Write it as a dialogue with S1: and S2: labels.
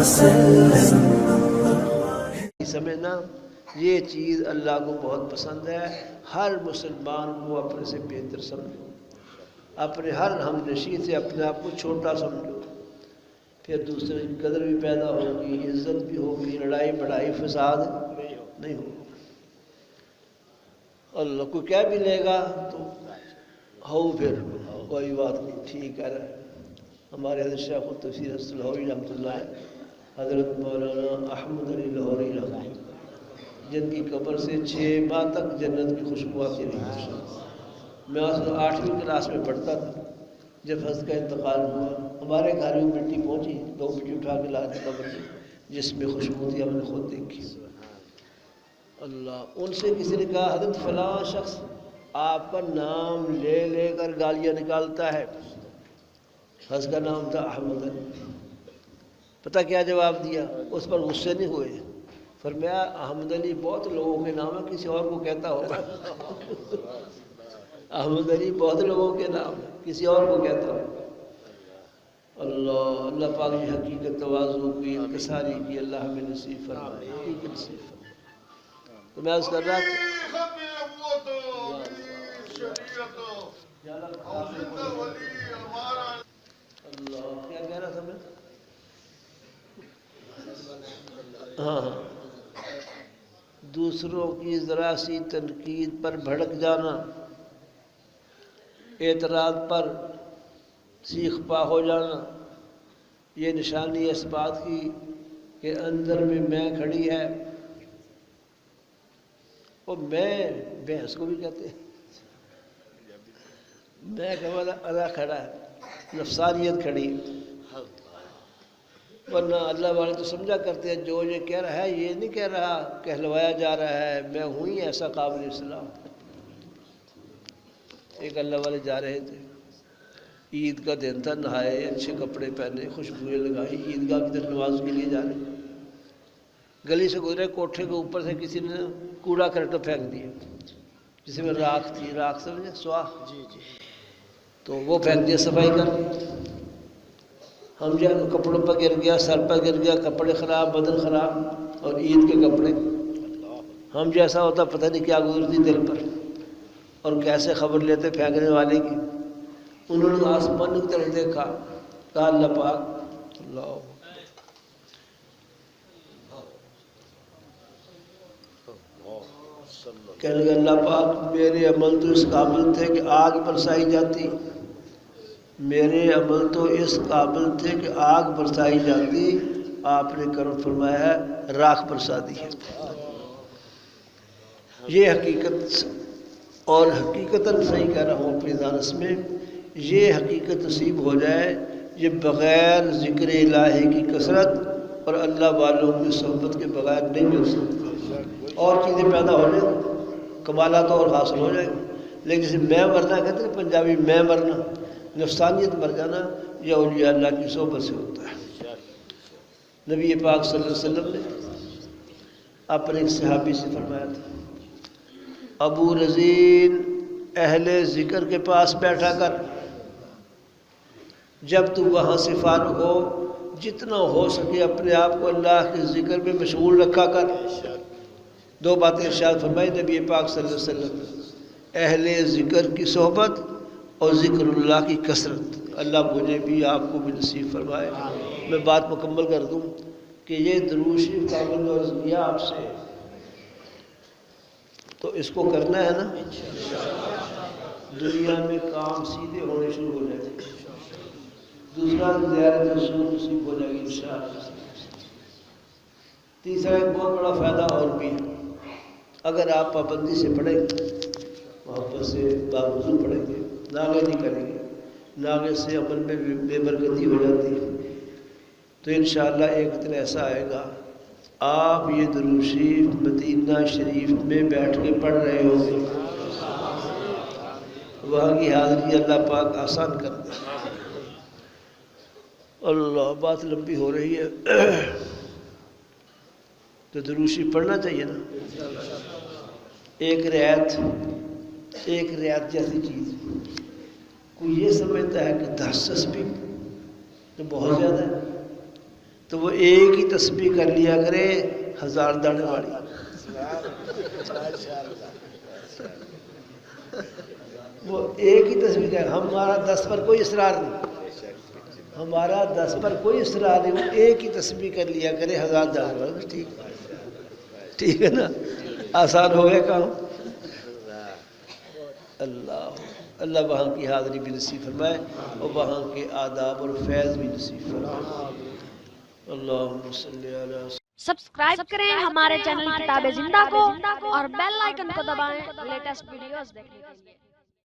S1: وسلم.
S2: سمجھنا یہ چیز اللہ کو بہت پسند ہے. ہر مسلمان کو اپنے سے بہتر سمجھو، اپنے ہر ہم نشین سے اپنے آپ کو چھوٹا سمجھو، پھر دوسرے کی قدر بھی پیدا ہوگی، عزت بھی ہوگی، لڑائی بڑائی فساد نہیں ہوگا. اللہ کو کیا بھی لے گا تو ہو پھر کوئی بات نہیں، ٹھیک ہے. ہمارے حضرت شیخ التفسیر حسن لاہوری رحمۃ اللہ علیہ، حضرت مولانا احمد علی لاہوری رحمۃ اللہ، جن کی قبر سے 6 ماہ تک جنت کی خوشبو آتی رہی. میں اس 8ویں کلاس میں پڑھتا تھا جب حضرت کا انتقال ہوا. ہمارے گھر میں مٹی پہنچی، 2 مٹی اٹھا کے لا دی قبر میں، جس میں خوشبو تھی، ہم نے خود دیکھی. اللہ ان سے کسی نے کہا حضرت فلاں شخص آپ کا نام لے لے کر گالیاں نکالتا ہے. حضرت کا نام تھا احمد علی. پتہ کیا جواب دیا؟ اس پر غصے نہیں ہوئے، فرمایا احمد علی بہت لوگوں کے نام ہے، کسی اور کو کہتا ہوگا. احمد علی بہت لوگوں کے نام ہے، کسی اور کو کہتا ہوگا. اللہ پاک کی حقیقت تواضع کی انکساری کی اللہ ہمیں نصیب فرمائے، حقیقت نصیب فرمائے. تو میں عرض کر رہا اللہ کیا کہہ رہا تھا میں؟ ہاں، دوسروں کی ذرا سی تنقید پر بھڑک جانا، اعتراض پر سیخ پا ہو جانا، یہ نشانی اس بات کی کہ اندر میں کھڑی ہے. اور میں بحث کو بھی کہتے ہیں، میں کہ ادا کھڑا ہے، نفسانیت کھڑی ہے. ورنہ اللہ والے تو سمجھا کرتے ہیں جو یہ کہہ رہا ہے یہ نہیں کہہ رہا، کہلوایا جا رہا ہے. میں ہوں ہی ایسا قابل اسلام. ایک اللہ والے جا رہے تھے، عید کا دن تھا، نہائے، اچھے کپڑے پہنے، خوشبوئیں لگائی، عیدگاہ کی طرف نماز کے لیے جا رہے. گلی سے گزرے، کوٹھے کے اوپر سے کسی نے کوڑا کرکٹ پھینک دیا جس میں راکھ تھی، راکھ سمجھے سواہ، تو وہ پھینک دیا، صفائی کر دی. ہم جب کپڑوں پر گر گیا، سر پر گر گیا، کپڑے خراب، بدن خراب، اور عید کے کپڑے. ہم جیسا ہوتا پتہ نہیں کیا گزرتی دل پر، اور کیسے خبر لیتے پھینکنے والے کی. انہوں نے آسمان کی طرف دیکھا، کہا اللہ پاک، اللہ کہنے لگے اللہ پاک میرے عمل تو اس قابل تھے کہ آگ برسائی جاتی، میرے عمل تو اس قابل تھے کہ آگ برسائی جاتی، آپ نے کرم فرمایا ہے راکھ برسا دی ہے. یہ حقیقت، اور حقیقتاً صحیح کہہ رہا ہوں اپنی دانش میں، یہ حقیقت نصیب ہو جائے، یہ بغیر ذکر الہی کی کثرت اور اللہ والوں کی صحبت کے بغیر نہیں مل سکتی. اور چیزیں پیدا ہو جائیں، کمالات اور حاصل ہو جائیں، لیکن جسے میں مرنا کہتے ہیں پنجابی، میں مرنا، نفسانیت مر جانا، یہ اولیاء اللہ کی صحبت سے ہوتا ہے. نبی پاک صلی اللہ علیہ وسلم نے اپنے ایک صحابی سے فرمایا تھا، ابو رزین اہل ذکر کے پاس بیٹھا کر، جب تو وہاں سے فارغ ہو جتنا ہو سکے اپنے آپ کو اللہ کے ذکر میں مشغول رکھا کر. 2 باتیں ارشاد فرمائی نبی پاک صلی اللہ علیہ وسلم، اہل ذکر کی صحبت اور ذکر اللہ کی کثرت. اللہ مجھے بھی آپ کو بھی نصیب فرمائے. میں بات مکمل کر دوں کہ یہ درود شریف کا عمل جو عرض کیا آپ سے، تو اس کو کرنا ہے نا، دنیا میں کام سیدھے ہونے شروع ہو جائیں گے. دوسرا زیارت رسول نصیب ہو جائے گی انشاءاللہ. تیسرا ایک بہت بڑا فائدہ اور بھی ہے، اگر آپ پابندی سے پڑھیں گے، محبت سے باوضو پڑھیں گے، ناغے نہیں کریں گے، ناغے سے عمل میں بے برکتی ہو جاتی ہے، تو انشاءاللہ ایک دن ایسا آئے گا آپ یہ درود شریف مدینہ شریف میں بیٹھ کے پڑھ رہے ہوں گے، وہاں کی حاضری اللہ پاک آسان کر دے. اللہ بات لمبی ہو رہی ہے تو درود شریف پڑھنا چاہیے نا. ایک رعایت جیسی چیز، کوئی یہ سمجھتا ہے کہ 10 تسبیح تو بہت زیادہ ہے، تو وہ ایک ہی تسبیح کر لیا کرے 1000 دانے والی. وہ ایک ہی تسبیح کر. ہمارا 10 پر کوئی اصرار نہیں، ہمارا 10 پر کوئی اصرار نہیں. وہ ایک ہی تسبیح کر لیا کرے 1000 دانے والی. ٹھیک ہے نا، آسان ہو گیا کام. اللہ وہاں کی حاضری بھی نصیب فرمائے اور وہاں کے آداب اور فیض بھی نصیب فرمائے. اللہم صلی علی.
S1: سبسکرائب کریں ہمارے چینل کتاب زندہ کو اور بیل آئیکن کو دبائیں لیٹسٹ ویڈیوز دیکھنے کے لیے.